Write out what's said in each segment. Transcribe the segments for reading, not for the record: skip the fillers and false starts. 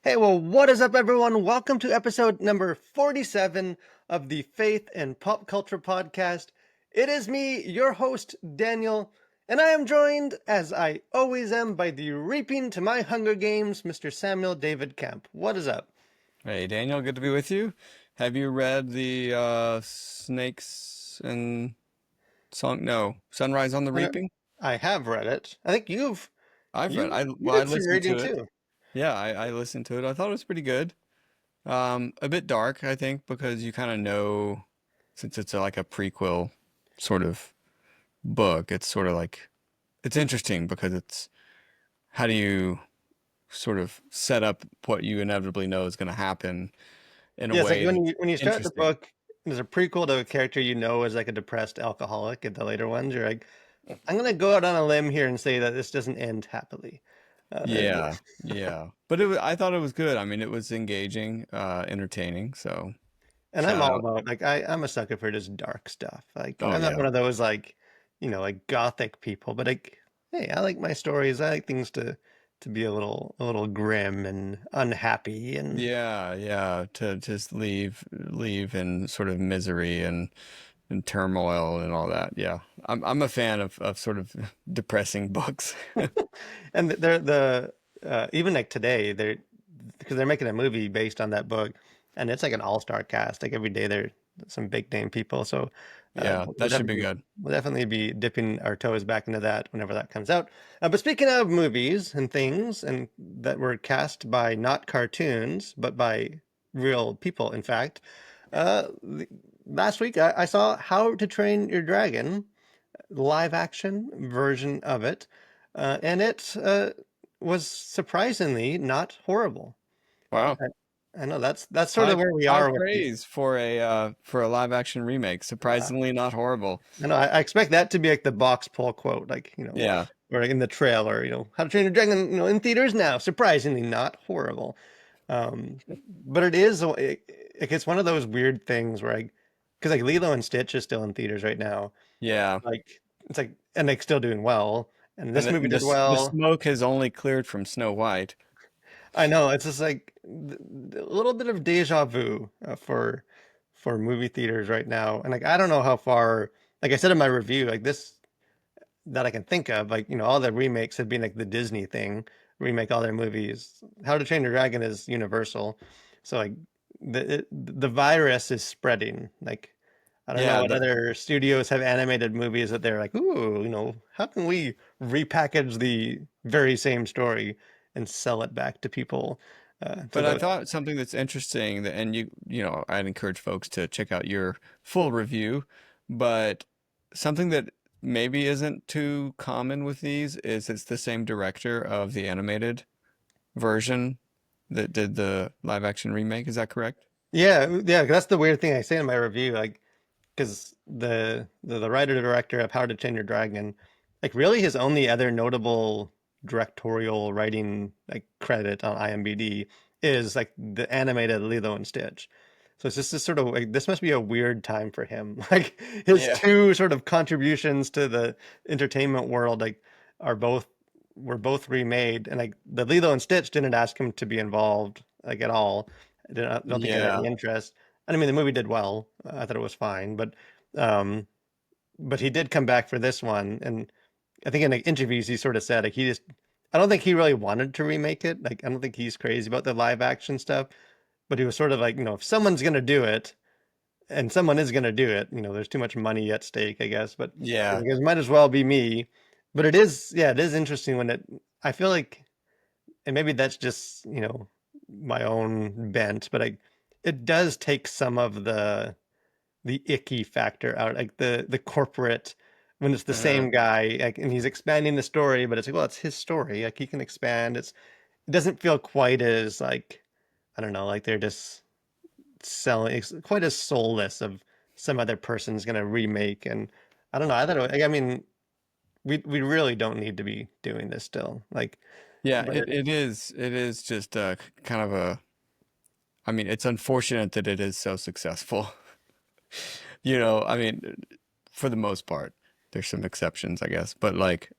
Hey, well, what is up, everyone? Welcome to episode number 47 of the Faith and Pop Culture Podcast. It is me, your host, Daniel, and I am joined, as I always am, by the reaping to my Hunger Games, Mr. Samuel David Kemp. What is up? Hey Daniel, good to be with you. Have you read the Snakes and Song? No, Sunrise on the Uh, Reaping? I have read it. I think you've I've read. you you I did some listened reading to it. too. Yeah, I listened to it. I thought it was pretty good. A bit dark, I think, because you kind of know since it's like a prequel sort of book. It's sort of like it's interesting because it's how do you sort of set up what you inevitably know is going to happen in a Yeah, it's like way that's when you start the interesting. book, there's a prequel to a character you know is like a depressed alcoholic. In the later ones, you're like, I'm gonna go out on a limb here and say that this doesn't end happily. Uh, Yeah, yeah. But I thought it was good. I mean, it was engaging, entertaining. So and I'm shout all out. about I'm a sucker for just dark stuff. Like Oh I'm not yeah, one of those like like gothic people, but like hey, I like my stories. I like things to be a little grim and unhappy and yeah, yeah. To just leave in sort of misery and turmoil and all that. Yeah, I'm a fan of sort of depressing books. and they're the even like today they're because they're making a movie based on that book, and it's like an all-star cast. Like every day they're some big name people. So Yeah, we'll that should be definitely good. be dipping our toes back into that whenever that comes out. But speaking of movies and things, and that were cast by not cartoons but by real people, in fact, last week I saw How to Train Your Dragon live action version of it, and it was surprisingly not horrible. Wow. I, I know that's sort of where we High are with these. praise for a live action remake. Uh, Surprisingly not horrible. I know I expect that to be like the box pull quote, like Yeah. or in the trailer, How to Train Your Dragon, in theaters now, surprisingly not horrible. But it is like it's one of those weird things where because like Lilo and Stitch is still in theaters right now. Yeah. Like it's like and like still doing well, and And this movie did the well. smoke has only cleared from Snow White. I know it's just like a little bit of deja vu for movie theaters right now, and like I don't know how far. Like I said in my review, like this that I can think of, like all the remakes have been like the Disney thing, remake all their movies. How to Train Your Dragon is Universal, so like the virus is spreading. Like I don't know Yeah, what other studios have animated movies that they're like, ooh, how can we repackage the very same story and sell it back to people? So but I that thought something that's interesting that, and I'd encourage folks to check out your full review, but something that maybe isn't too common with these is it's the same director of the animated version that did the live action remake. Is that correct? yeah, that's the weird thing I say in my review, like because the writer director of How to Train Your Dragon, like really his only other notable directorial writing like credit on IMDb is like the animated Lilo and Stitch. So it's just this sort of like this must be a weird time for him. Like his Yeah. two sort of contributions to the entertainment world like are both were both remade, and like the Lilo and Stitch didn't ask him to be involved like at all. I don't think he had any Yeah. interest. And I mean, the movie did well. I thought it was fine, um, but he did come back for this one, and I think in the interviews he sort of said like I don't think he really wanted to remake it. Like I don't think he's crazy about the live action stuff, but he was sort of like, if someone's gonna do it, and someone is gonna do it, there's too much money at stake, I guess. But Yeah. it might as well be me. But it is, yeah, it is interesting when I feel like, and maybe that's just my own bent, but it does take some of the icky factor out, like the corporate when it's the Uh-huh. same guy, like, and he's expanding the story, but it's like, well, it's his story, like he can expand. It doesn't feel quite as like I don't know, like they're just selling it's quite as soulless of some other person's gonna remake, and I don't know. I don't know. Like, I mean, we really don't need to be doing this still, like, Yeah, but it is just kind of a I mean, it's unfortunate that it is so successful. I mean, for the most part, there's some exceptions, I guess, but like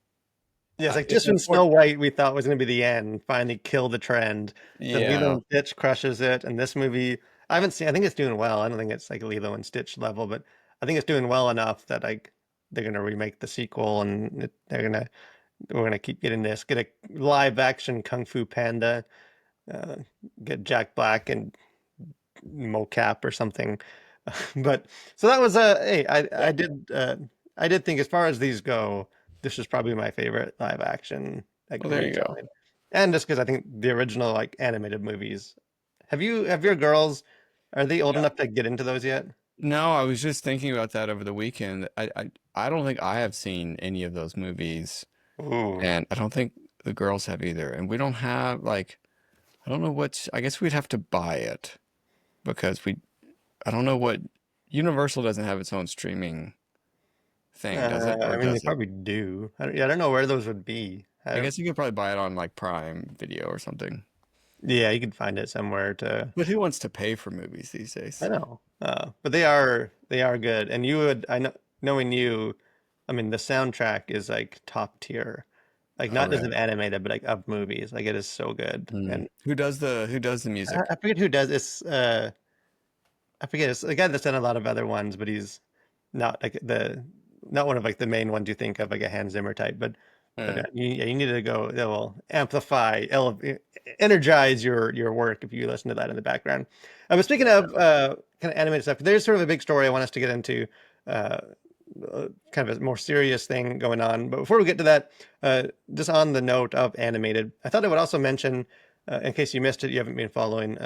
Yeah, it's like it's just when Snow unfortunate. White we thought was going to be the end, finally kill the trend. Then Lilo Yeah. and Stitch crushes it, and this movie I haven't seen. I think it's doing well. I don't think it's like Lilo and Stitch level, but I think it's doing well enough that like they're going to remake the sequel, and we're gonna keep getting this. Get a live action Kung Fu Panda. Uh, get Jack Black and mocap or something. But so that was hey, Yeah. I did think as far as these go, this is probably my favorite live action like Well, there you go. retelling. And just because I think the original like animated movies. Have your girls are they old Yeah. enough to get into those yet? No, I was just thinking about that over the weekend. I don't think I have seen any of those movies, Ooh. and I don't think the girls have either. And we don't have like I don't know what. I guess we'd have to buy it because I don't know what Universal doesn't have its own streaming thing, does it? Or I mean they does it? probably do. Yeah, I don't know where those would be. I I don't, guess you could probably buy it on like Prime Video or something. yeah, you could find it somewhere to But who wants to pay for movies these I days? know, but they are good. And you would, I know, knowing you, I mean, the soundtrack is like top tier, like Oh, not just of really? animated, but like of movies. Like it is so good. Hmm. And Who does the music? I forget who does this. I forget. It's the guy that's done a lot of other ones, but he's not like not one of like the main ones you think of, like a Hans Zimmer type. But Uh, yeah, you need to go. That will amplify, energize your work if you listen to that in the background. But speaking yeah. of kind of animated stuff, there's sort of a big story I want us to get into. Uh, kind of a more serious thing going on. But before we get to that, just on the note of animated, I thought I would also mention, in case you missed it, you haven't been following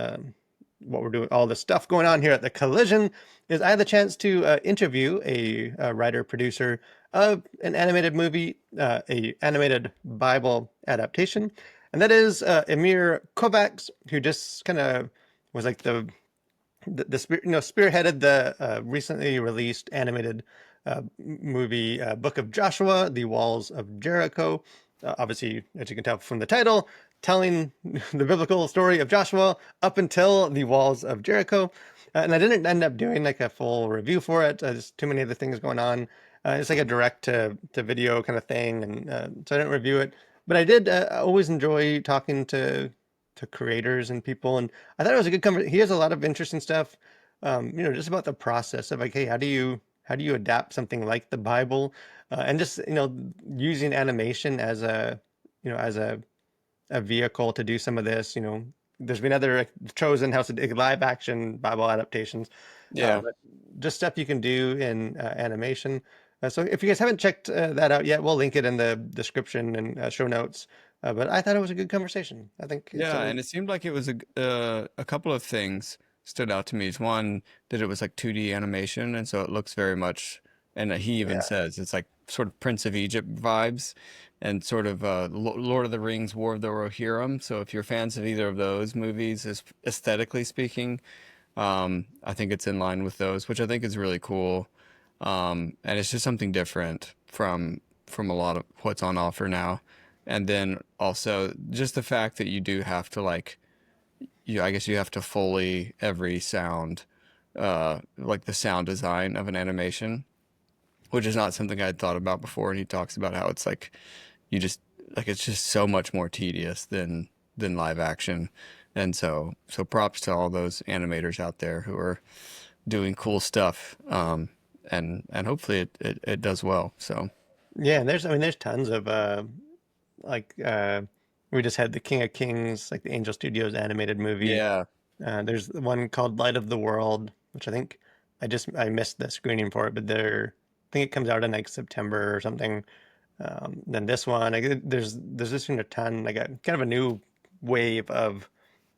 what we're doing, all the stuff going on here at the Collision, is I had the chance to interview a writer producer of an animated movie, a animated Bible adaptation, and that is Emir Kovacs, who just kind of was like spearheaded the recently released animated movie Book of Joshua, The Walls of Jericho. Obviously, as you can tell from the title, telling the biblical story of Joshua up until the walls of Jericho. And I didn't end up doing like a full review for it. There's too many other things going on. It's like a direct to video kind of thing, and so I didn't review it. But I did always enjoy talking to creators and people, and I thought it was a good conversation. He has a lot of interesting stuff, just about the process of like, hey, how do you adapt something like the Bible, and just using animation as as a vehicle to do some of this. There's been other chosen house live action Bible adaptations, Yeah. but just stuff you can do in animation. So if you guys haven't checked that out yet, we'll link it in the description and show notes. But I thought it was a good conversation. I think it's Yeah, a and it seemed like it was a couple of things stood out to me. Is one that it was like 2D animation, and so it looks very much. And he even yeah. says it's like sort of Prince of Egypt vibes, and sort of Lord of the Rings, War of the Rohirrim. So if you're fans of either of those movies, aesthetically speaking, I think it's in line with those, which I think is really cool. And it's just something different from a lot of what's on offer now. And then also just the fact that you do have to like I guess you have to Foley every sound, like the sound design of an animation, which is not something I'd thought about before. And he talks about how it's like you just like it's just so much more tedious than live action. And so props to all those animators out there who are doing cool stuff. And hopefully it does well. So Yeah, and there's tons of like we just had the King of Kings, like the Angel Studios animated movie. yeah, There's the one called Light of the World, which I think I missed the screening for it, but I think it comes out in like September or something. Then this one, like, there's just been a ton, like a kind of a new wave of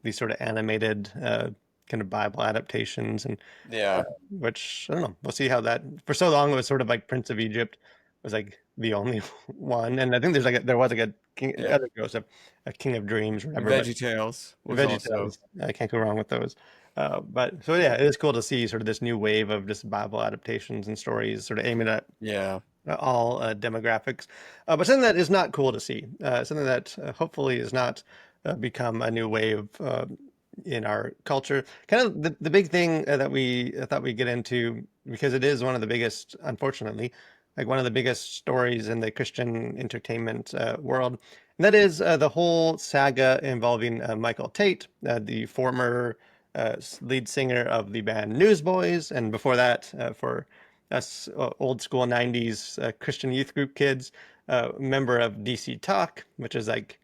these sort of animated kind of Bible adaptations, and yeah, which I don't know. We'll see how that. For so long, it was sort of like Prince of Egypt was like the only one, and I think there was like a king, yeah. other Joseph, a King of Dreams, or And whatever. But VeggieTales was also VeggieTales, I can't go wrong with those. But so yeah, it is cool to see sort of this new wave of just Bible adaptations and stories, sort of aiming at yeah, all demographics. But something that is not cool to see, something that hopefully is not become a new wave in our culture. Kind of the big thing that we thought we'd get into, because it is one of the biggest, unfortunately, like one of the biggest stories in the Christian entertainment world. And that is the whole saga involving Michael Tait, the former lead singer of the band Newsboys, and before that, for us old school 90s Christian youth group kids, member of DC Talk, which is like,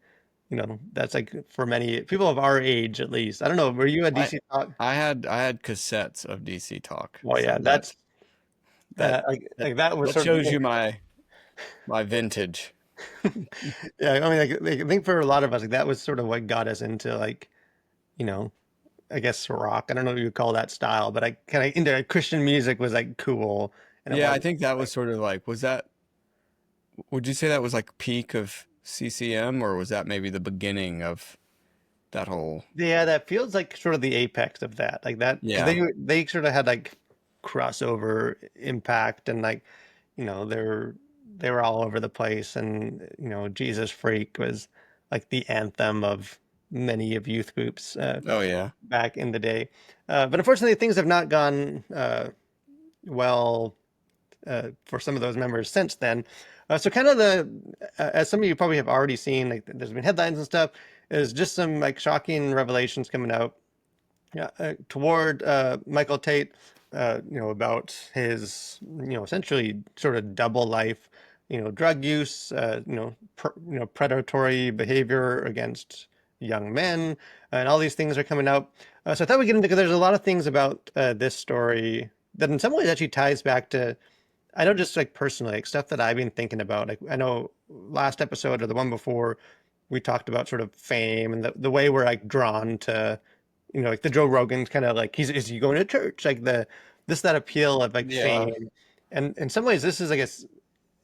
that's like for many people of our age at least. I don't know, were you a I DC Talk? I had cassettes of DC Talk, Well, so yeah, that's that that like that was that sort of shows you my vintage. yeah. I mean, like, I think for a lot of us, like that was sort of what got us into like you know, I guess rock. I don't know what you would call that style, but I kind of into Christian music was like cool, and it Yeah, I wasn't think that was like sort of like, was that, would you say that was like peak of CCM, or was that maybe the beginning of that whole? yeah, that feels like sort of the apex of that, like that because Yeah. they sort of had like crossover impact and like they were all over the place, and Jesus Freak was like the anthem of many of youth groups Oh yeah. back in the day. But unfortunately, things have not gone well for some of those members since then. So kind of as some of you probably have already seen, like there's been headlines and stuff, is just some like shocking revelations coming out toward Michael Tait, about his, essentially sort of double life, drug use, predatory behavior against young men, and all these things are coming out. So I thought we'd get into, because there's a lot of things about this story that in some ways actually ties back to, I know just like personally, like stuff that I've been thinking about. Like I know last episode or the one before, we talked about sort of fame and the way we're like drawn to, like the Joe Rogan's kind of like is he going to church? Like that appeal of like Yeah. fame. And in some ways this is, I guess,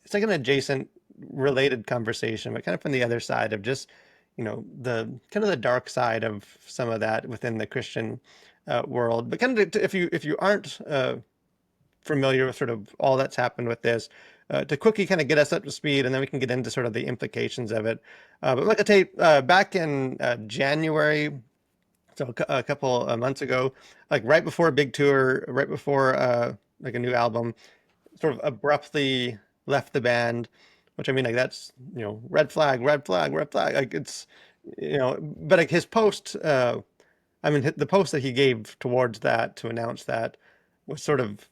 it's like an adjacent related conversation, but kind of from the other side of just, the kind of the dark side of some of that within the Christian world. But kind of if you aren't familiar with sort of all that's happened with this, to quickly kind of get us up to speed, and then we can get into sort of the implications of it. But like I say, back in January, so a couple months ago, like right before a big tour, right before like a new album, sort of abruptly left the band, which I mean, like that's, red flag, red flag, red flag. Like it's, but like his post, I mean, the post that he gave towards that to announce that was sort of,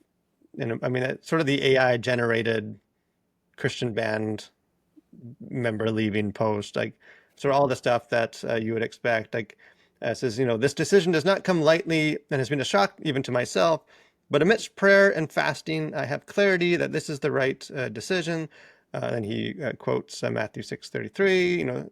I mean, it's sort of the AI generated Christian band member leaving post, like sort of all the stuff that you would expect. Like says, this decision does not come lightly and has been a shock even to myself. But amidst prayer and fasting, I have clarity that this is the right decision. And he quotes Matthew 6:33.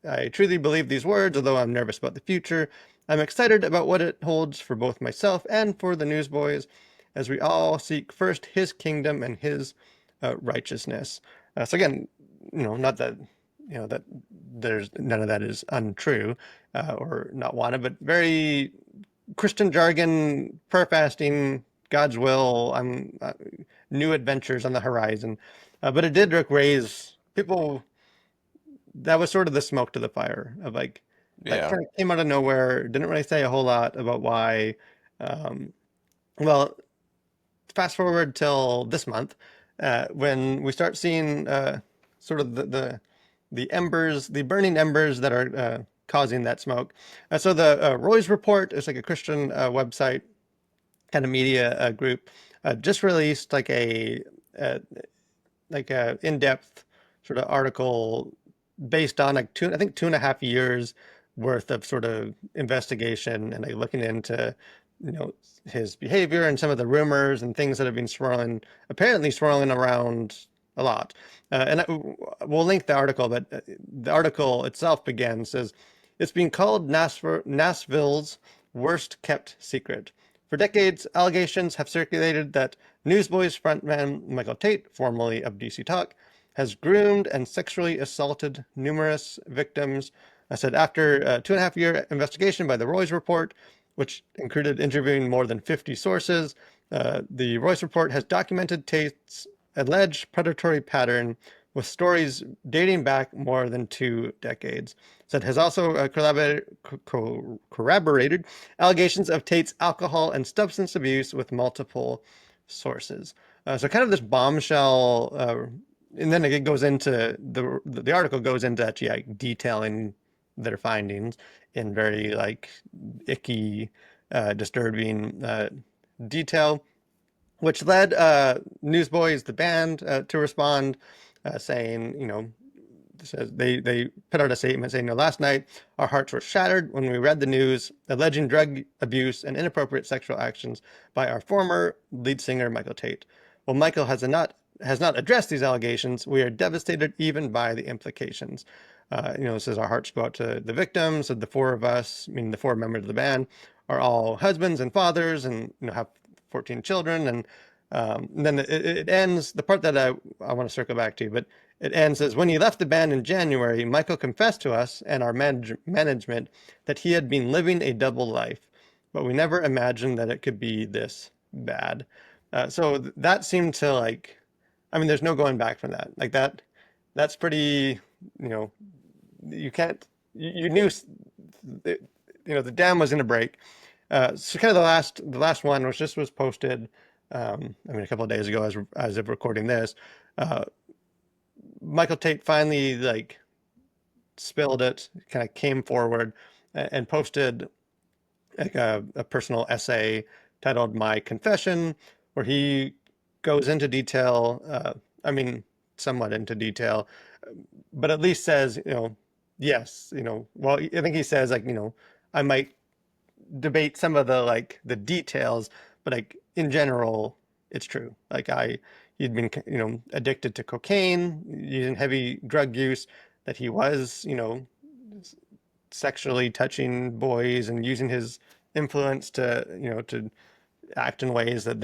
I truly believe these words, although I'm nervous about the future. I'm excited about what it holds for both myself and for the Newsboys, as we all seek first His kingdom and His righteousness. So again, not that that there's none of that is untrue or not wanted, but very Christian jargon, prayer fasting, God's will. I'm new adventures on the horizon, but it did raise people. That was sort of the smoke to the fire of like that Yeah. kind of came out of nowhere. Didn't really say a whole lot about why. Um, well, fast forward till this month, when we start seeing sort of the embers, the burning embers that are causing that smoke. So the Roy's Report is like a Christian website, kind of media group, just released uh, like a in-depth sort of article based on like I think 2.5 years worth of sort of investigation and like looking into, you know, his behavior and some of the rumors and things that have been apparently swirling around a lot. We'll link the article, but the article itself says, it's been called Nashville's worst kept secret. For decades, allegations have circulated that Newsboys frontman Michael Tait, formerly of DC Talk, has groomed and sexually assaulted numerous victims. I said after a 2.5 year investigation by the Roy's Report, which included interviewing more than 50 sources, the Royce Report has documented Tate's alleged predatory pattern with stories dating back more than 2 decades. Said has also corroborated allegations of Tate's alcohol and substance abuse with multiple sources. So kind of this bombshell, and then it goes into the article goes into actually like detailing their findings in very like icky, disturbing detail, which led Newsboys, the band, to respond, saying, says they put out a statement saying, last night our hearts were shattered when we read the news alleging drug abuse and inappropriate sexual actions by our former lead singer Michael Tait. While Michael has not addressed these allegations, we are devastated even by the implications. It says our hearts go out to the victims. So the four of us, meaning the four members of the band, are all husbands and fathers, and have 14 children. And then it ends. The part that I want to circle back to, but it ends as when he left the band in January, Michael confessed to us and our management that he had been living a double life, but we never imagined that it could be this bad. So that seemed to like, I mean, there's no going back from that. Like that's pretty, you know, you can't, you knew, the dam was going to break. So kind of the last one was posted, I mean, a couple of days ago as of recording this. Uh, Michael Tait finally like spilled it, kind of came forward and posted like a personal essay titled "My Confession," where he goes into detail. I mean, somewhat into detail, but at least says, yes, well, I think he says like, I might debate some of the like the details, but like in general, it's true. Like he'd been addicted to cocaine, using heavy drug use, that he was sexually touching boys and using his influence to act in ways that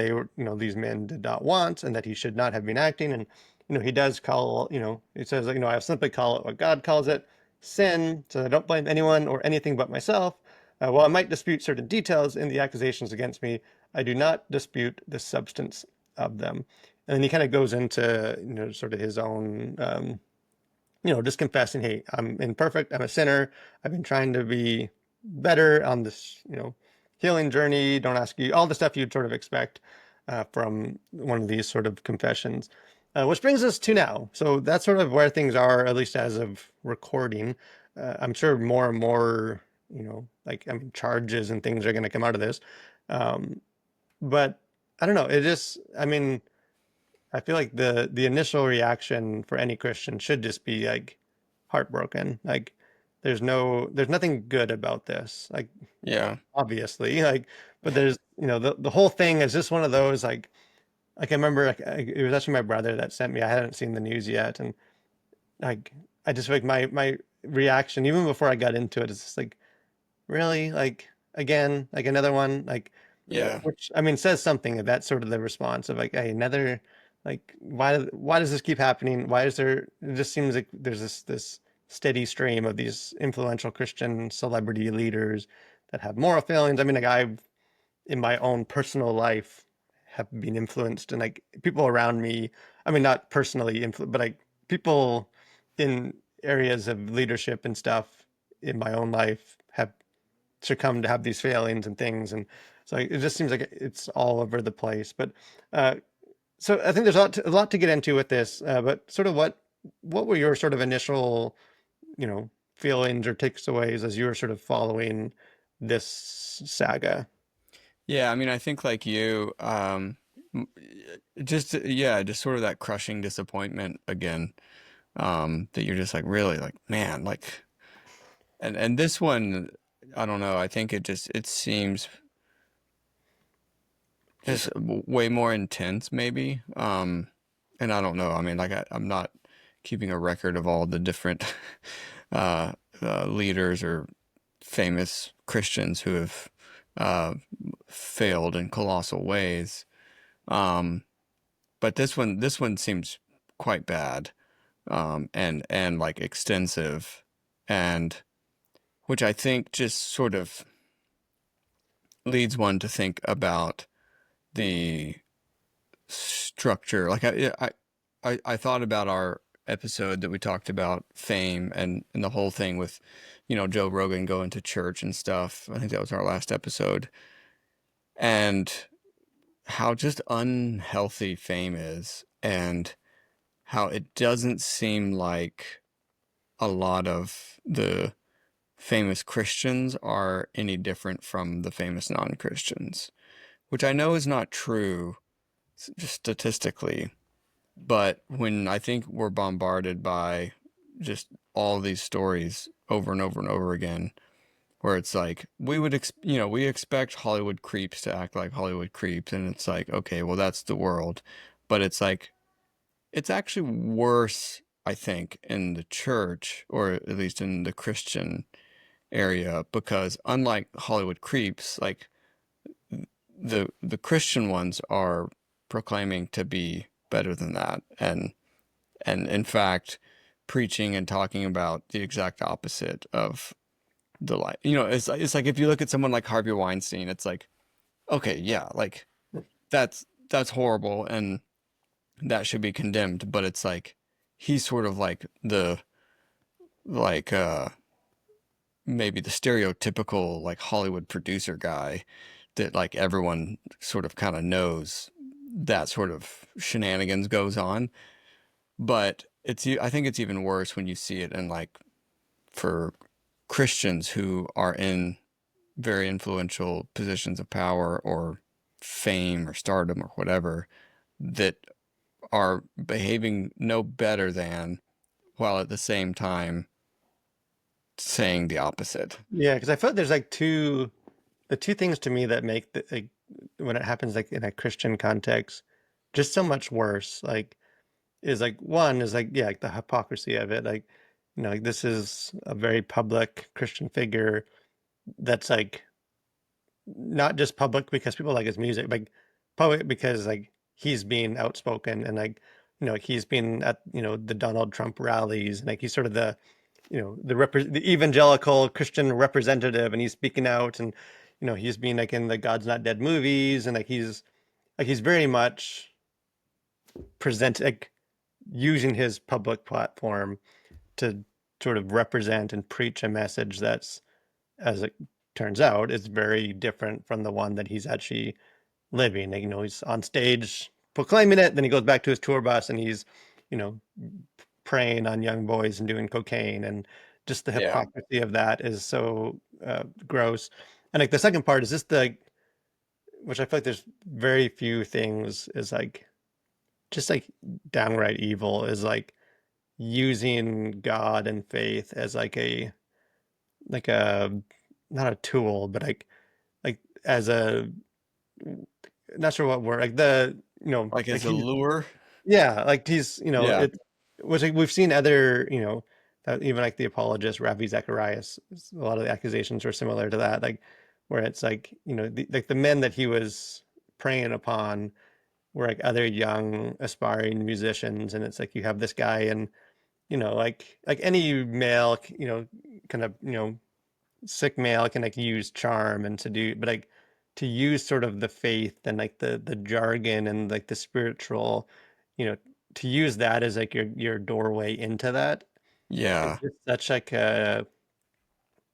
these men did not want, and that he should not have been acting. And he does call, he says like, I'll simply call it what God calls it, sin, so I don't blame anyone or anything but myself. While I might dispute certain details in the accusations against me, I do not dispute the substance of them. And then he kind of goes into sort of his own just confessing, hey, I'm imperfect, I'm a sinner, I've been trying to be better on this, healing journey. Don't ask you all the stuff you'd sort of expect from one of these sort of confessions. Which brings us to now. So that's sort of where things are, at least as of recording. I'm sure more and more, like, I mean, charges and things are going to come out of this. Um, but I don't know. I mean, I feel like the initial reaction for any Christian should just be like heartbroken. Like there's nothing good about this. Like Yeah. obviously, like, but there's the whole thing is just one of those like I remember like it was actually my brother that sent me. I hadn't seen the news yet, and like I just like my reaction even before I got into it is just like, really? Like again, like another one, like Yeah. which I mean says something. That's sort of the response of like, hey, another, like why does this keep happening? Why is there? It just seems like there's this steady stream of these influential Christian celebrity leaders that have moral failings. I mean, like I've in my own personal life have been influenced, and like people around me. I mean, not personally influenced, but like people in areas of leadership and stuff in my own life have succumb to have these failings and things. And so it just seems like it's all over the place. But uh, so I think there's a lot to get into with this. But sort of what were your sort of initial, feelings or takeaways as you were sort of following this saga? Yeah, I mean, I think like you, m- just yeah, just sort of that crushing disappointment again, that you're just like really like, man, like, and this one, I don't know, I think it seems just way more intense maybe. And I don't know, I mean, like I'm not keeping a record of all the different uh, leaders or famous Christians who have uh, failed in colossal ways. Um, but this one seems quite bad, and like extensive, and which I think just sort of leads one to think about the structure. Like I thought about our episode that we talked about fame and the whole thing with, Joe Rogan going to church and stuff. I think that was our last episode. And how just unhealthy fame is, and how it doesn't seem like a lot of the famous Christians are any different from the famous non-Christians, which I know is not true just statistically, but when I think we're bombarded by just all these stories over and over and over again, where it's like we expect Hollywood creeps to act like Hollywood creeps, and it's like, okay, well, that's the world, but it's like it's actually worse, I think, in the church, or at least in the Christian area, because unlike Hollywood creeps, like the Christian ones are proclaiming to be better than that, and in fact preaching and talking about the exact opposite of the life. It's like if you look at someone like Harvey Weinstein, it's like, okay, yeah, like that's horrible and that should be condemned, but it's like he's sort of like the like maybe the stereotypical like Hollywood producer guy that like everyone sort of kind of knows that sort of shenanigans goes on. But I think it's even worse when you see it in like for Christians who are in very influential positions of power or fame or stardom or whatever, that are behaving no better than, while at the same time saying the opposite. Yeah, because I feel like there's like the two things to me that make like when it happens like in a Christian context, just so much worse. Like is like one is like yeah, like the hypocrisy of it. Like like this is a very public Christian figure that's like not just public because people like his music, like public because like he's being outspoken and like he's been at the Donald Trump rallies and like he's sort of the the evangelical Christian representative and he's speaking out and he's being like in the God's Not Dead movies and like he's very much present like using his public platform to sort of represent and preach a message that's, as it turns out, is very different from the one that he's actually living. Like, he's on stage proclaiming it, then he goes back to his tour bus and he's, you know, preying on young boys and doing cocaine, and just the Yeah. hypocrisy of that is so gross. And like the second part is just the, which I feel like there's very few things is like just like downright evil is like using God and faith as like a not a tool, but like as a not sure what word like the Like like as a he's lure. yeah like he's Yeah. it which like we've seen other that even like the apologist Ravi Zacharias, a lot of the accusations were similar to that, like where it's like like the men that he was preying upon were like other young aspiring musicians, and it's like you have this guy and like any male kind of sick male can like use charm and to do but like to use sort of the faith and like the jargon and like the spiritual you know to use that as like your doorway into that is Yeah. just such like a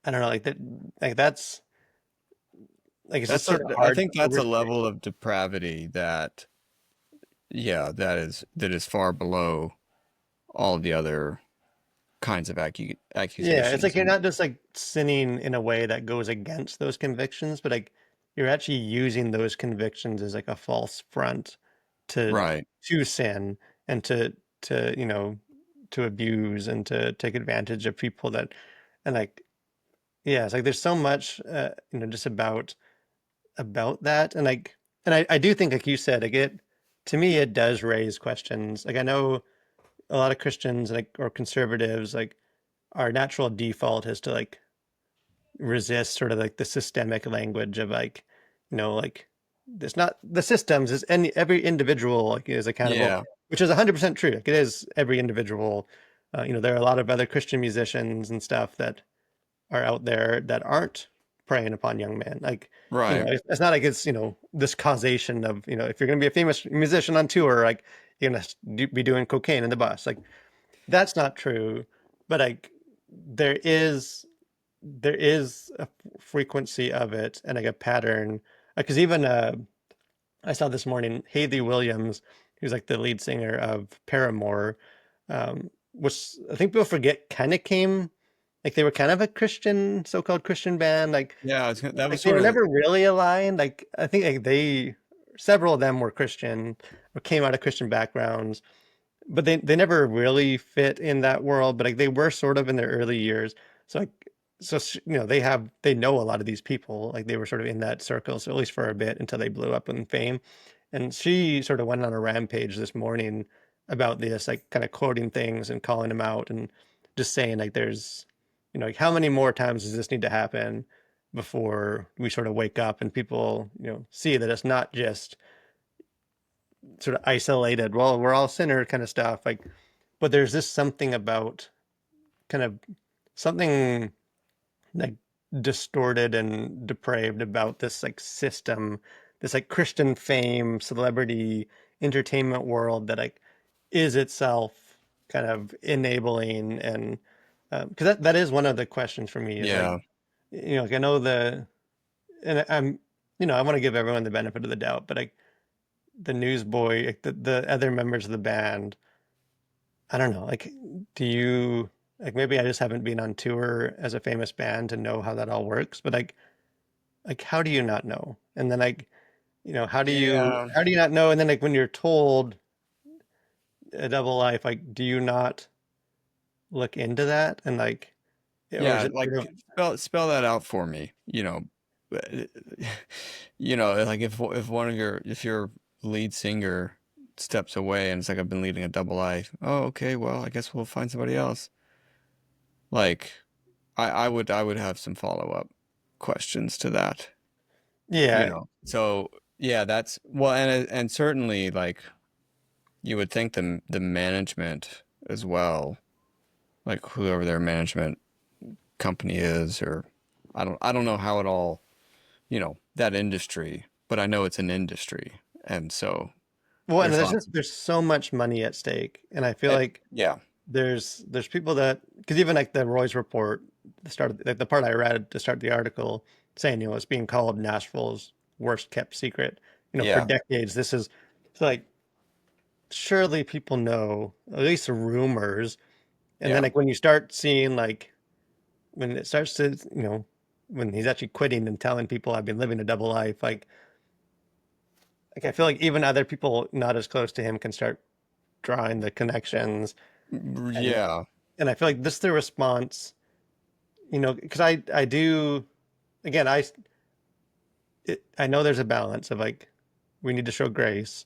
I don't know like that like that's like it's just That's sort of I hard to think that's a overstate. level of depravity that, yeah, that is far below all the other kinds of Yeah, it's accusations. like you're And not just like sinning in a way that goes against those convictions, but like you're actually using those convictions as like a false front to right. sin and to to abuse and to take advantage of people that and like yeah, it's like there's so much just about that and like and I do think like you said like it to me it does raise questions. Like I know a lot of Christians like or conservatives like our natural default is to like resist sort of like the systemic language of like like it's not the systems is any every individual like is accountable, Yeah. which is 100% true. Like it is every individual. There are a lot of other Christian musicians and stuff that are out there that aren't preying upon young men. Like Right. it's not like it's this causation of if you're going to be a famous musician on tour, like you're going to be doing cocaine in the bus. Like that's not true. But like there is there is a frequency of it and like a pattern because even I saw this morning Hayley Williams, who's like the lead singer of Paramore, which I think people forget kind of came like they were kind of a Christian, so-called Christian band. Yeah, that was Like they sort were of never really aligned. Like I think like they several of them were Christian or came out of Christian backgrounds, but they never really fit in that world. But like they were sort of in their early years. So like they know a lot of these people. Like they were sort of in that circle, so at least for a bit until they blew up in fame. And she sort of went on a rampage this morning about this, like kind of quoting things and calling them out and just saying like there's, like how many more times does this need to happen before we sort of wake up and people, see that it's not just sort of isolated, well, we're all sinner kind of stuff. Like, but there's this something about kind of something like distorted and depraved about this like system, this like Christian fame, celebrity, entertainment world that like is itself kind of enabling and because that is one of the questions for me is like yeah. like I know and I'm I want to give everyone the benefit of the doubt, but like the newsboy, like the other members of the band, I don't know, like do you like maybe I just haven't been on tour as a famous band to know how that all works, but like how do you not know? And then like Yeah. how do you not know? And then like when you're told a double life, like do you not look into that and like or is Yeah, it like sort of spell that out for me, like if one of if your lead singer steps away and it's like I've been leading a double life. Oh, okay, well, I guess we'll find somebody else. Like I would have some follow-up questions to that, yeah. So yeah, that's well, and certainly like you would think the management as well, like whoever their management company is, or I don't know how it all, that industry, but I know it's an industry, and so Well, and there's lots of there's so much money at stake, and I feel like yeah, there's people that because even like the Roy's report, like the part I read to start the article saying it's being called Nashville's worst kept secret. For yeah, decades, this is it's like surely people know at least the rumors, and then yeah, like when you start seeing like when it starts to when he's actually quitting and telling people I've been living a double life, like I feel like even other people not as close to him can start drawing the connections and yeah, I feel like this is the response, because I do again I know there's a balance of like we need to show grace,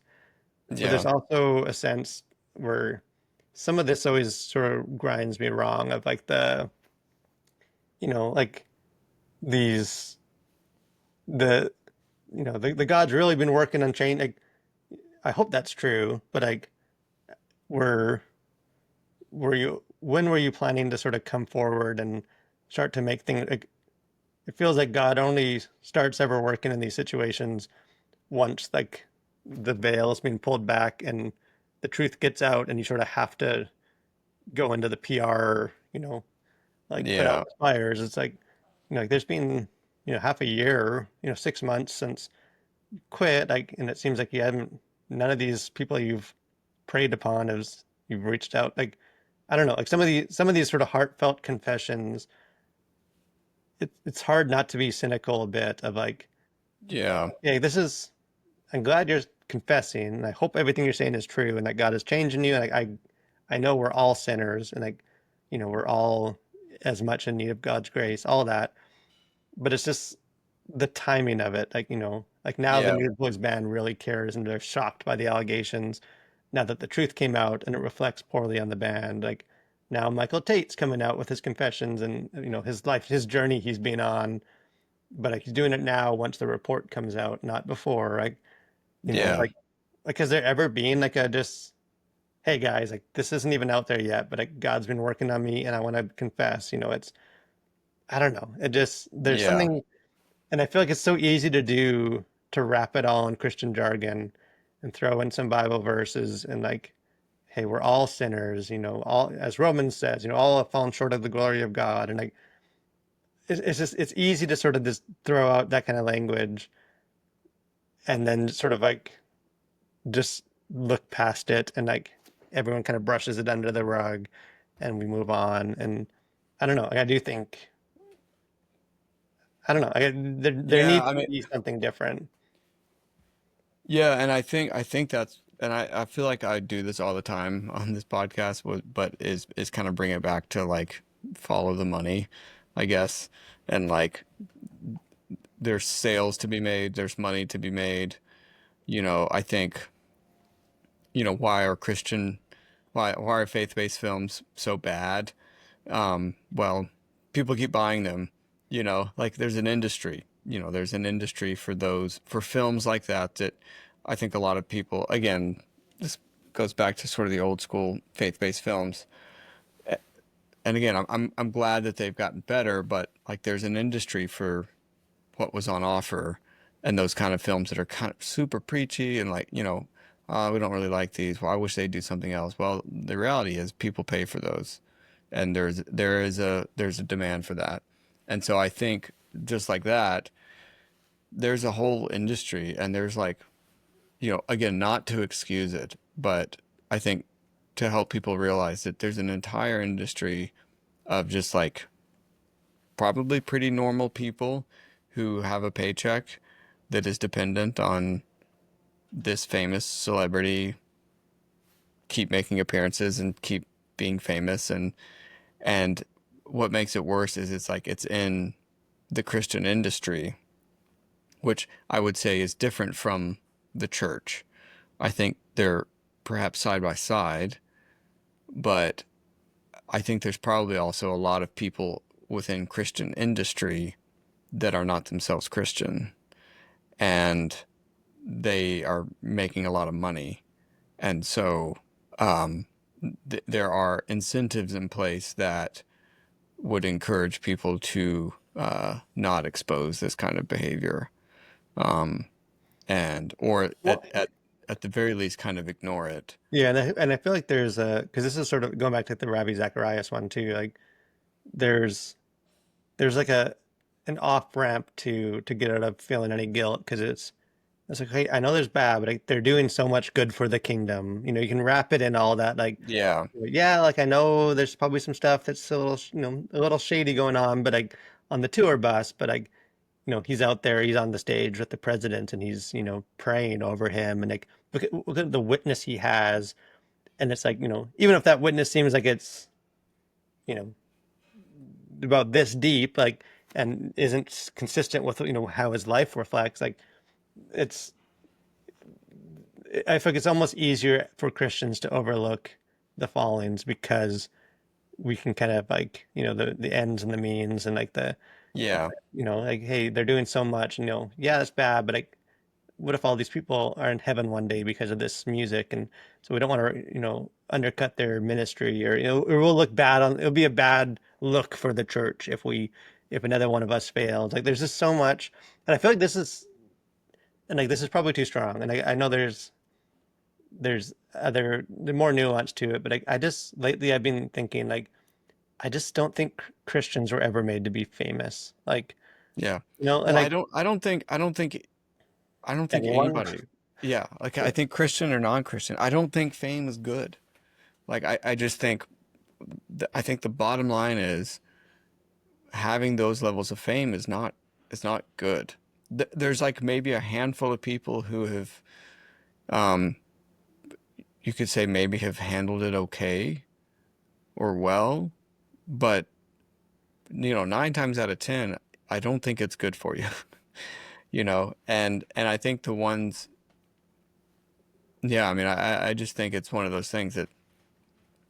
but yeah, there's also a sense where some of this always sort of grinds me wrong of like like these the the God's really been working on change. Like, I hope that's true, but like were when were you planning to sort of come forward and start to make things like it feels like God only starts ever working in these situations once like the veil is being pulled back and the truth gets out and you sort of have to go into the PR, like put out yeah, fires. It's like, like there's been, half a year, 6 months since you quit, like, and it seems like you haven't, none of these people you've preyed upon as you've reached out. Like, I don't know, like some of these sort of heartfelt confessions, it's hard not to be cynical a bit of like, yeah, hey, I'm glad you're confessing, and I hope everything you're saying is true, and that God is changing you. And I know we're all sinners, and like, we're all as much in need of God's grace, all that. But it's just the timing of it. Like, like now the yeah, Newsboys band really cares, and they're shocked by the allegations. Now that the truth came out, and it reflects poorly on the band. Like now Michael Tait's coming out with his confessions and his life, his journey he's been on. But like he's doing it now once the report comes out, not before. Right? yeah, Like has there ever been like a just hey guys, like this isn't even out there yet, but like God's been working on me and I want to confess, it's I don't know. It just there's yeah, something and I feel like it's so easy to do to wrap it all in Christian jargon and throw in some Bible verses and like, hey, we're all sinners, all as Romans says, all have fallen short of the glory of God. And like it's just it's easy to sort of just throw out that kind of language and then sort of like just look past it, and like everyone kind of brushes it under the rug and we move on. And I don't know, like, I do think, I don't know, there Yeah, needs I to mean, be something different. yeah, and I think that's, and I feel like I do this all the time on this podcast, but is kind of bring it back to like follow the money, I guess, and like there's sales to be made, there's money to be made. I think, why are why are faith-based films so bad? Well, people keep buying them, like there's an industry for for films like that I think a lot of people, again, this goes back to sort of the old school faith-based films. And again, I'm glad that they've gotten better, but like there's an industry for what was on offer and those kind of films that are kind of super preachy and like, we don't really like these. Well, I wish they'd do something else. Well, the reality is people pay for those, and there's a demand for that. And so I think just like that, there's a whole industry, and there's like, again, not to excuse it, but I think to help people realize that there's an entire industry of just like probably pretty normal people who have a paycheck that is dependent on this famous celebrity keep making appearances and keep being famous. And what makes it worse is it's like it's in the Christian industry, which I would say is different from the church. I think they're perhaps side by side, but I think there's probably also a lot of people within Christian industry that are not themselves Christian, and they are making a lot of money. And so there are incentives in place that would encourage people to not expose this kind of behavior, and or Well, at the very least kind of ignore it. yeah, and I feel like there's a, because this is sort of going back to the Ravi Zacharias one too. Like there's there's like a an off ramp to get out of feeling any guilt, because it's like, hey, I know there's bad, but like, they're doing so much good for the kingdom. You can wrap it in all that, like, Yeah, yeah, like I know there's probably some stuff that's a little, a little shady going on, but like on the tour bus, but like, he's out there, he's on the stage with the president, and he's, praying over him, and like, look at the witness he has, and it's like, even if that witness seems like it's, you know, about this deep, like, and isn't consistent with, how his life reflects, like, it's, I feel like it's almost easier for Christians to overlook the fallings, because we can kind of like, the ends and the means, and like yeah, like, hey, they're doing so much, yeah, that's bad, but like, what if all these people are in heaven one day because of this music? And so we don't want to, undercut their ministry, or, it will look bad on, it'll be a bad look for the church if another one of us fails. Like there's just so much. And I feel like this is probably too strong. And I know there's other, more nuance to it, but I just, lately I've been thinking like, I just don't think Christians were ever made to be famous. Like, yeah. and Well, like I don't think anyone. anybody. Yeah, like I think Christian or non-Christian, I don't think fame is good. Like I just think I think the bottom line is having those levels of fame is not good. There's like maybe a handful of people who have, um, you could say maybe have handled it okay or well, but 9 times out of 10, I don't think it's good for you. And I think the ones, yeah, I mean, I just think it's one of those things that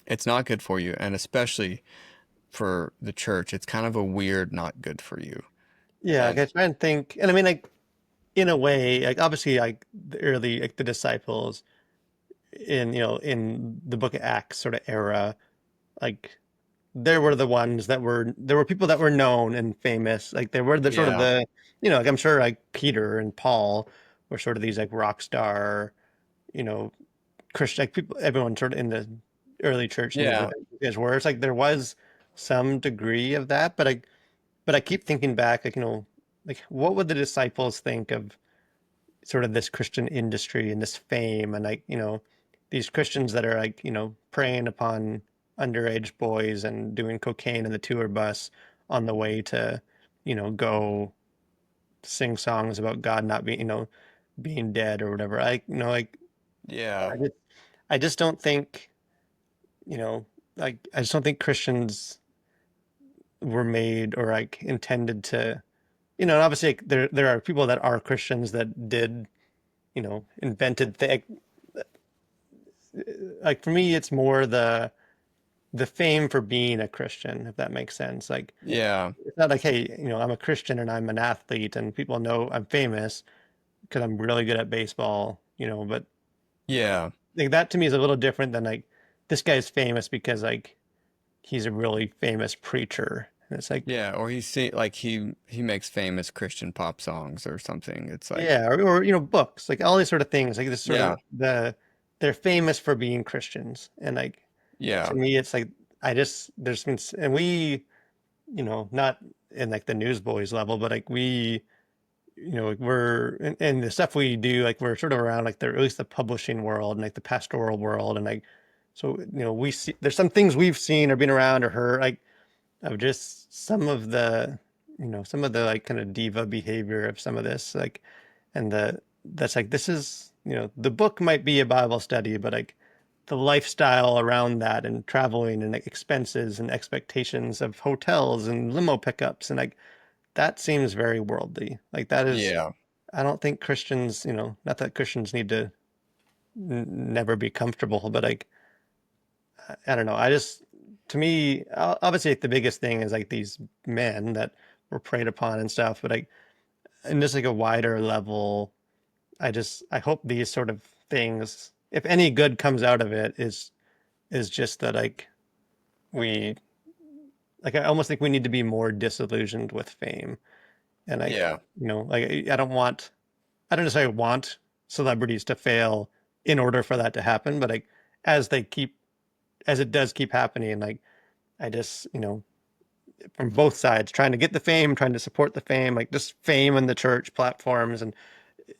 it's not good for you, and especially for the church, it's kind of a weird not good for you. Yeah, like And I try and think, and I mean, like in a way, like obviously, like the early, like the disciples in, in the Book of Acts sort of era, like there were the ones that were, there were people that were known and famous. Like there were the sort of yeah, the, like I'm sure like Peter and Paul were sort of these like rock star, you know, Christian, like people, everyone sort of in the early church knew that yeah, you guys were. It's like there was some degree of that, but I keep thinking back, like, like what would the disciples think of sort of this Christian industry and this fame and like, these Christians that are like, preying upon underage boys and doing cocaine in the tour bus on the way to, go sing songs about God not being, being dead or whatever. Like Yeah. I just I just don't think, you know, I just don't think Christians were made or like intended to, obviously like, there are people that are Christians that did, invented thing. Like for me, it's more the fame for being a Christian, if that makes sense. Like Yeah. it's not like, hey, I'm a Christian and I'm an athlete and people know I'm famous because I'm really good at baseball, but Yeah. like that to me is a little different than like this guy's famous because like he's a really famous preacher. And it's like, Yeah. Or like he makes famous Christian pop songs or something. It's like, yeah, or books, like all these sort of things, like this sort of yeah. they're famous for being Christians. And like to Yeah. me it's like I just there's been and we, not in like the Newsboys level, but like we, like we're and the stuff we do, like we're sort of around like the at least the publishing world and like the pastoral world and like so we see there's some things we've seen or been around or heard like of just some of the some of the like kind of diva behavior of some of this like and that's like this is the book might be a Bible study but like the lifestyle around that and traveling and like, expenses and expectations of hotels and limo pickups and like that seems very worldly. Like that is Yeah. I don't think Christians, not that Christians need to never be comfortable, but like I don't know. I just to me obviously like, the biggest thing is like these men that were preyed upon and stuff, but like in just like a wider level, I hope these sort of things, if any good comes out of it, is just that like we like I almost think we need to be more disillusioned with fame. And like, Yeah. like I don't necessarily want celebrities to fail in order for that to happen, but like as they keep as it does keep happening, like I just, from both sides, trying to get the fame, trying to support the fame, like just fame in the church platforms and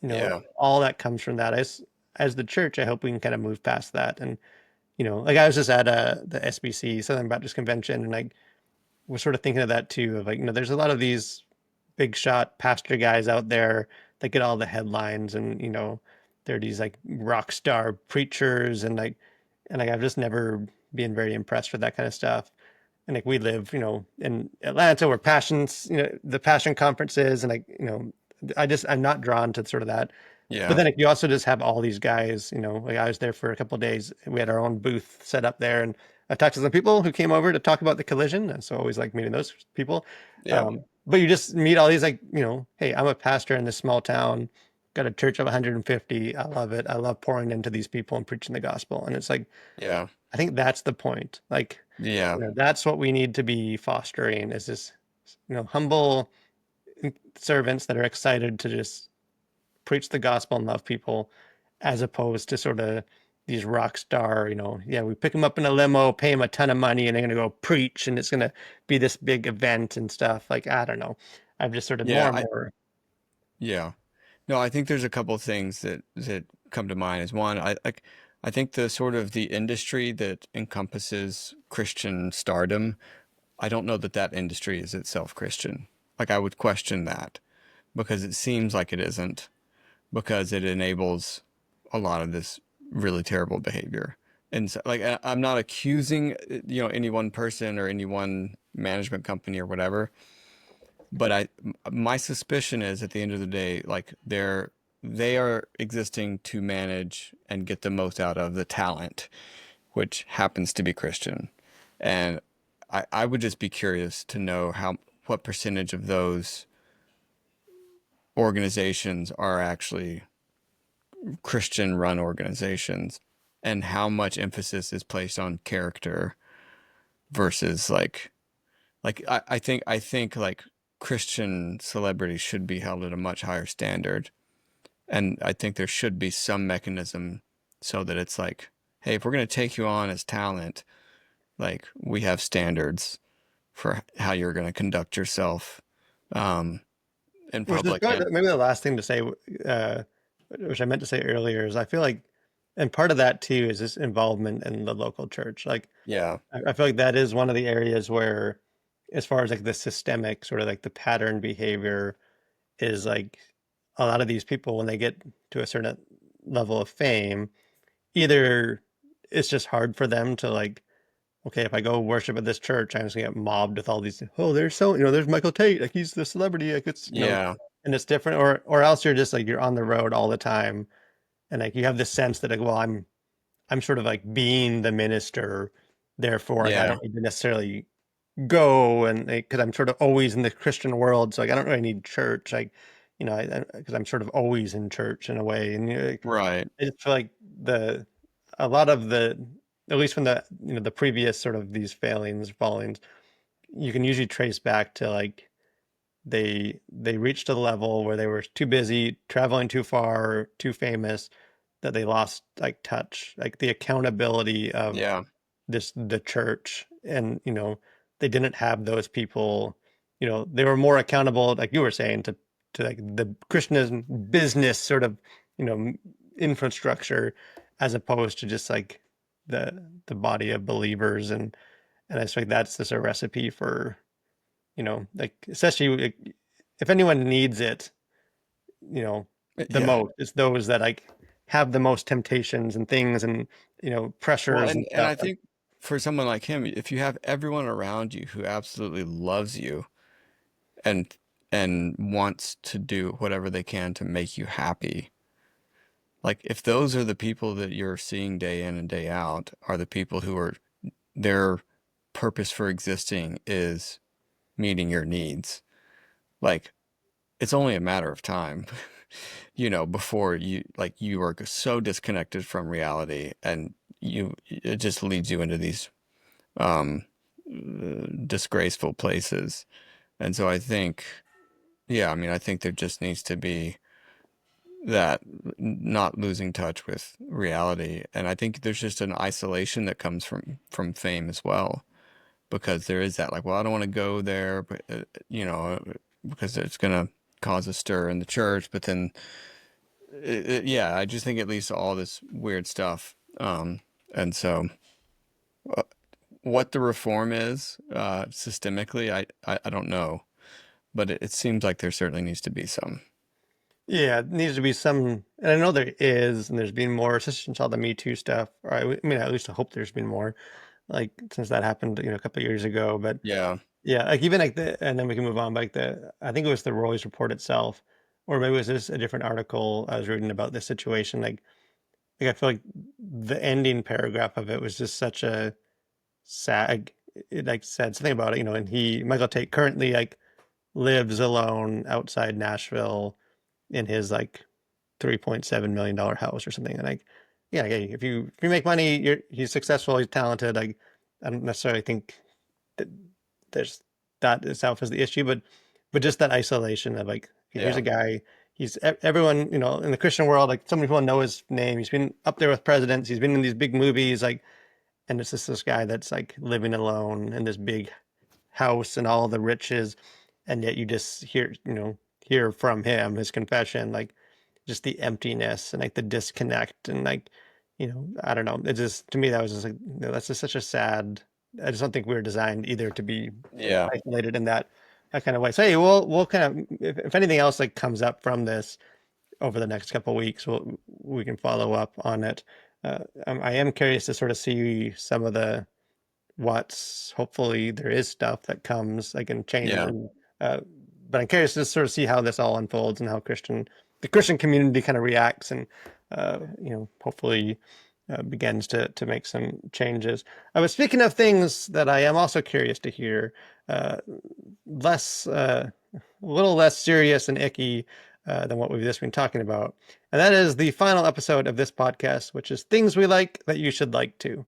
Yeah. all that comes from that. As the church, I hope we can kind of move past that. And, like I was just at the SBC, Southern Baptist Convention, and like we're sort of thinking of that too, of like, there's a lot of these big shot pastor guys out there that get all the headlines and, they're these like rock star preachers and like I've just never been very impressed with that kind of stuff. And like we live, in Atlanta where passions, the passion conferences and like, I'm not drawn to sort of that. But Yeah. then like, you also just have all these guys, like I was there for a couple of days. We had our own booth set up there and I talked to some people who came over to talk about the collision. And so I always like meeting those people. Yeah. But you just meet all these like, hey, I'm a pastor in this small town, got a church of 150. I love it. I love pouring into these people and preaching the gospel. And it's like, Yeah. I think that's the point. Like, Yeah. that's what we need to be fostering is this, humble servants that are excited to just preach the gospel and love people as opposed to sort of these rock star, yeah, we pick them up in a limo, pay them a ton of money and they're going to go preach and it's going to be this big event and stuff. Like, I don't know. I've just sort of more Yeah. and more. Yeah. No, I think there's a couple of things that come to mind. Is one, I think the sort of the industry that encompasses Christian stardom, I don't know that that industry is itself Christian. Like I would question that because it seems like it isn't because it enables a lot of this really terrible behavior. And so, like I'm not accusing any one person or any one management company or whatever, but my suspicion is at the end of the day, like they are existing to manage and get the most out of the talent, which happens to be Christian. And I would just be curious to know what percentage of those organizations are actually Christian run organizations and how much emphasis is placed on character versus I think like Christian celebrities should be held at a much higher standard. And I think there should be some mechanism so that it's like, hey, if we're going to take you on as talent, like we have standards for how you're going to conduct yourself um, in Which is public. probably And maybe the last thing to say. Uh, which I meant to say earlier, is I feel like, and part of that too is this involvement in the local church. Like, Yeah. I feel like that is one of the areas where, as far as like the systemic sort of like the pattern behavior, is like a lot of these people when they get to a certain level of fame, either it's just hard for them to like, okay, if I go worship at this church, I'm just gonna get mobbed with all these, oh, there's so, there's Michael Tait, like he's the celebrity, like it's, Yeah. and it's different, or else you're just like you're on the road all the time, and like you have this sense that like, well, I'm sort of like being the minister, therefore like I Yeah. don't need to necessarily go and because I'm sort of always in the Christian world, so like I don't really need church, like because I'm sort of always in church in a way, and like, Right. I just feel like the a lot of the at least from the the previous sort of these fallings, you can usually trace back to like they reached a level where they were too busy traveling too far, too famous, that they lost like touch, like the accountability of Yeah. the church, and they didn't have those people. They were more accountable, like you were saying, to like the Christianism business sort of you know infrastructure, as opposed to just like the body of believers. And I just think that's just a recipe for like, especially like, if anyone needs it, you know the Yeah. most, it's those that like have the most temptations and things, and Well, pressures and and stuff I like. think for someone like him, if you have everyone around you who absolutely loves you and wants to do whatever they can to make you happy, like if those are the people that you're seeing day in and day out, are the people who are their purpose for existing is meeting your needs. Like it's only a matter of time, before you are so disconnected from reality and it just leads you into these um, disgraceful places. And so I think, yeah, I mean, I think there just needs to be that not losing touch with reality. And I think there's just an isolation that comes from fame as well, because there is that like, well, I don't want to go there, but because it's gonna cause a stir in the church. But then, yeah, I just think it leads to all this weird stuff. And so uh, what the reform is systemically, I don't know, but it seems like there certainly needs to be some. Yeah, it needs to be some, and I know there is, and there's been more, especially since all the Me Too stuff. Or I mean, at least I hope there's been more, like since that happened, a couple of years ago. But Yeah, yeah, like even like and then we can move on. But like I think it was the Roy's report itself, or maybe it was just a different article I was reading about this situation. Like I feel like the ending paragraph of it was just such a sad. It like said something about it, and Michael Tate currently like lives alone outside Nashville in his like $3.7 million house or something. And like, yeah, if you make money, he's successful, he's talented. Like, I don't necessarily think that there's that itself is the issue, but just that isolation of like, okay, here's a yeah, guy. Everyone, in the Christian world, like so many people know his name. He's been up there with presidents. He's been in these big movies, like, and it's just this guy that's like living alone in this big house and all the riches, and yet you just hear from him his confession, like just the emptiness and like the disconnect, and like I don't know, it just, to me, that was just like, that's just such a sad. I just don't think we were designed either to be yeah, isolated in that kind of way. So hey, we'll kind of, if anything else like comes up from this over the next couple of weeks, we can follow up on it. I am curious to sort of see some of the what's, hopefully there is stuff that comes like in change, yeah, and uh, but I'm curious to sort of see how this all unfolds and how the Christian community kind of reacts, and hopefully begins to make some changes. I was speaking of things that I am also curious to hear, uh, less a little less serious and icky than what we've just been talking about, and that is the final episode of this podcast, which is things we like that you should like too.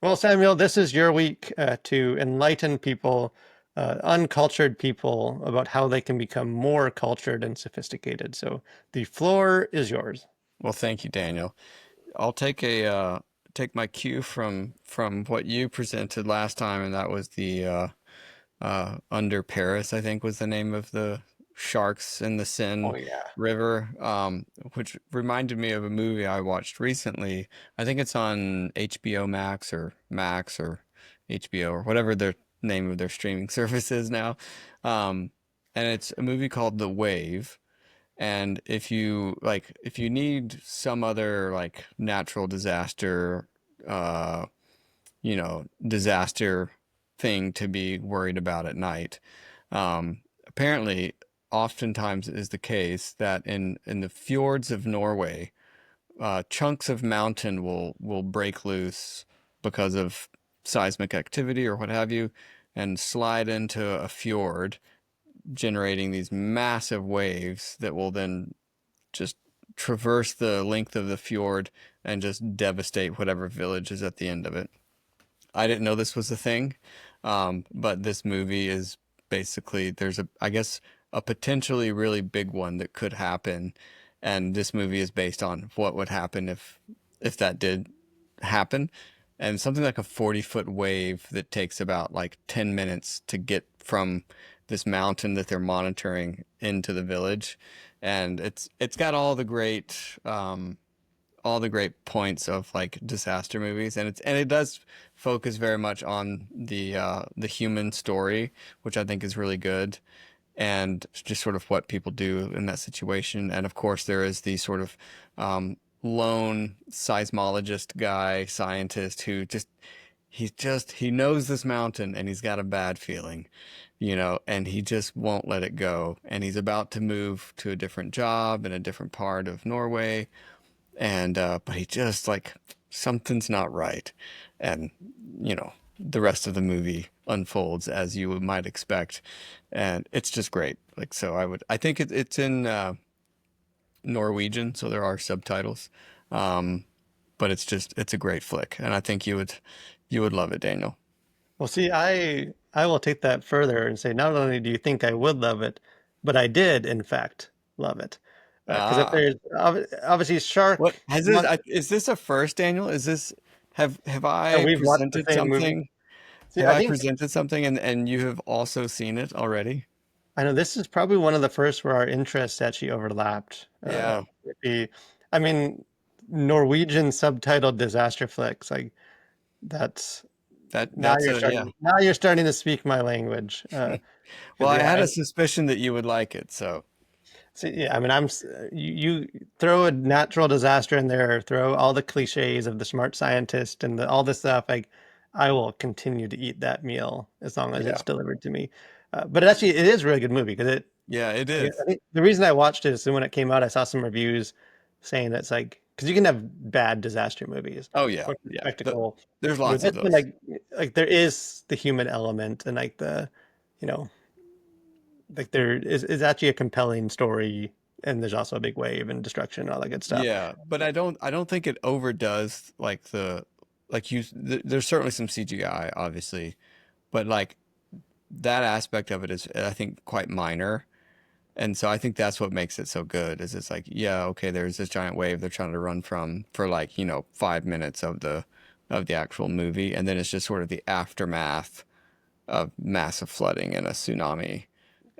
Well, Samuel, this is your week to enlighten people, uncultured people, about how they can become more cultured and sophisticated. So the floor is yours. well, thank you, Daniel. I'll take my cue from what you presented last time, and that was the Under Paris, I think was the name of the sharks in the Oh Seine yeah. River, which reminded me of a movie I watched recently. I think it's on HBO Max or HBO or whatever their name of their streaming service is now. Um, and it's a movie called The Wave. And if you need some other like natural disaster, uh, disaster thing to be worried about at night. Apparently, oftentimes it is the case that in the fjords of Norway, chunks of mountain will break loose because of seismic activity or what have you, and slide into a fjord, generating these massive waves that will then just traverse the length of the fjord and just devastate whatever village is at the end of it. I didn't know this was a thing, but this movie is basically there's I guess a potentially really big one that could happen, and this movie is based on what would happen if that did happen, and something like a 40-foot wave that takes about like 10 minutes to get from this mountain that they're monitoring into the village, and it's got all the great points of like disaster movies, and it does focus very much on the human story, which I think is really good, and just sort of what people do in that situation. And of course, there is the sort of lone seismologist guy, scientist who he knows this mountain and he's got a bad feeling, and he just won't let it go. And he's about to move to a different job in a different part of Norway, and but he just like something's not right, and the rest of the movie unfolds as you might expect, and it's just great. Like so, I think it's in Norwegian, so there are subtitles, um, but it's a great flick, and I think you would love it, Daniel. Well, see, I will take that further and say not only do you think I would love it, but I did in fact love it. Because if Ah, there's obviously what shark has this? monster, Is this a first, Daniel? Is this have I we've watched the presented same movie. something? See, Have I I think presented something and you have also seen it already? I know this is probably one of the first where our interests actually overlapped. Yeah, With the, I mean, Norwegian subtitled disaster flicks like that's that's a yeah. now you're starting to speak my language. Well, Because I yeah, had a suspicion that you would like it, so see, yeah, I mean, you throw a natural disaster in there, throw all the cliches of the smart scientist and all this stuff. Like, I will continue to eat that meal as long as yeah. it's delivered to me. But it is a really good movie because Yeah, it I is. think the reason I watched it is when it came out, I saw some reviews saying that's like because you can have bad disaster movies Oh yeah, or yeah. spectacle. There's With lots of this one, those. like there is the human element and like you know, like is actually a compelling story, and there's also a big wave and destruction and all that good stuff. Yeah, but I don't think it overdoes like there's certainly some CGI obviously, but like that aspect of it is I think quite minor. And so I think that's what makes it so good is it's like, yeah, okay, there's this giant wave they're trying to run from for like, 5 minutes of the actual movie, and then it's just sort of the aftermath of massive flooding and a tsunami.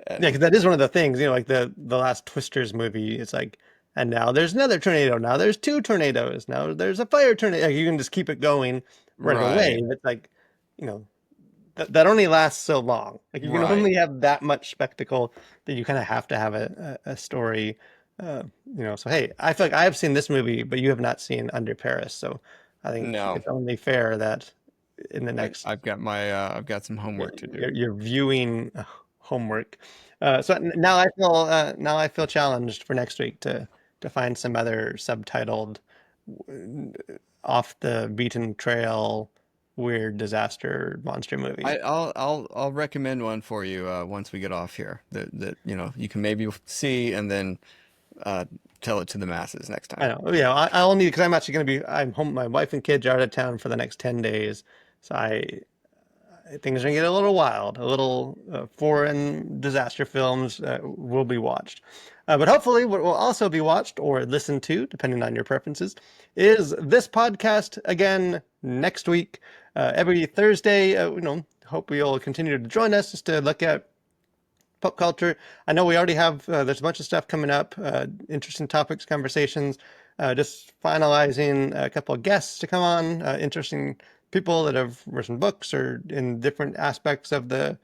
Yeah, And because that is one of the things, like the last Twisters movie. It's like, and now there's another tornado. Now there's two tornadoes. Now there's a fire tornado. Like, you can just keep it going. Where like a right, wave, it's like, you know, that only lasts so long. Like you can right. only have that much spectacle that you kind of have to have a story. So hey, I feel like I have seen this movie, but you have not seen Under Paris. So I think No, it's only fair that in the I, next I've got some homework to do. your viewing homework. So now I feel challenged for next week to find some other subtitled, off the beaten trail, weird disaster monster movies. I'll recommend one for you once we get off here that you can maybe see and then uh, tell it to the masses next I time. know. Yeah, I'll need because I'm actually going to be. I'm home. My wife and kids are out of town for the next 10 days, so things are going to get a little wild. A little foreign disaster films will be watched, but hopefully, what will also be watched or listened to, depending on your preferences, is this podcast again next week. Every Thursday. hope you'll continue to join us just to look at pop culture. I know we already have, there's a bunch of stuff coming up, interesting topics, conversations, just finalizing a couple of guests to come on, interesting people that have written books or in different aspects of the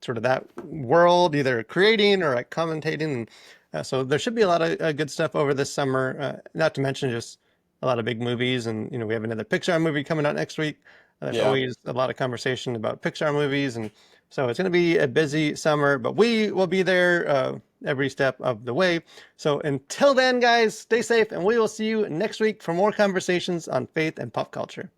sort of that world, either creating or like commentating. And so there should be a lot of good stuff over this summer, not to mention just a lot of big movies. And, we have another Pixar movie coming out next week. There's Yeah. always a lot of conversation about Pixar movies. And so it's going to be a busy summer, but we will be there every step of the way. So until then, guys, stay safe, and we will see you next week for more conversations on faith and pop culture.